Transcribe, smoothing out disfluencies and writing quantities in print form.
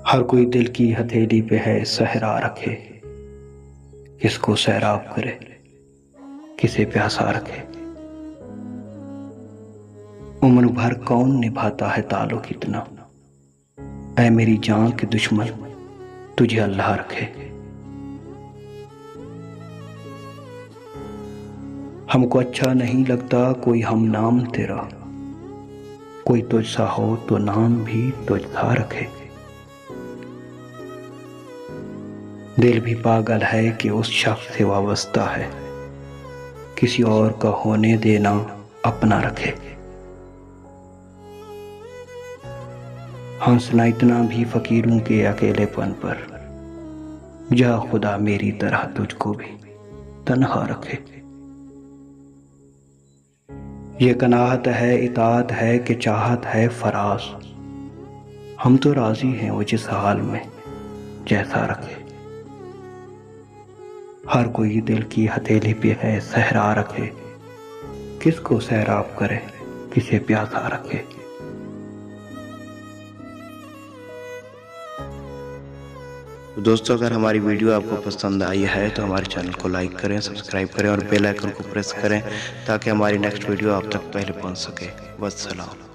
हर कोई दिल की हथेली पे है सहरा रखे, किसको सैराब करे, किसे प्यासा रखे। उम्र भर कौन निभाता है ताल्लुक इतना, ऐ मेरी जान के दुश्मन तुझे अल्लाह रखे। हमको अच्छा नहीं लगता कोई हम नाम तेरा, कोई तुझसा हो तो नाम भी तुझसा रखे। दिल भी पागल है कि उस शख्स से वाबस्ता है, किसी और का होने देना अपना रखे। हंसना इतना भी फकीरों के अकेलेपन पर, जा खुदा मेरी तरह तुझको भी तन्हा रखे। ये कनाहत है इताअत है कि चाहत है फराज, हम तो राजी हैं वो जिस हाल में जैसा रखे। हर कोई दिल की हथेली पे है सहरा रखे, किसको सैराब करे, किसे प्यासा रखे। तो दोस्तों, अगर हमारी वीडियो आपको पसंद आई है तो हमारे चैनल को लाइक करें, सब्सक्राइब करें और बेल आइकन को प्रेस करें ताकि हमारी नेक्स्ट वीडियो आप तक पहले पहुंच सके। वस्सलाम।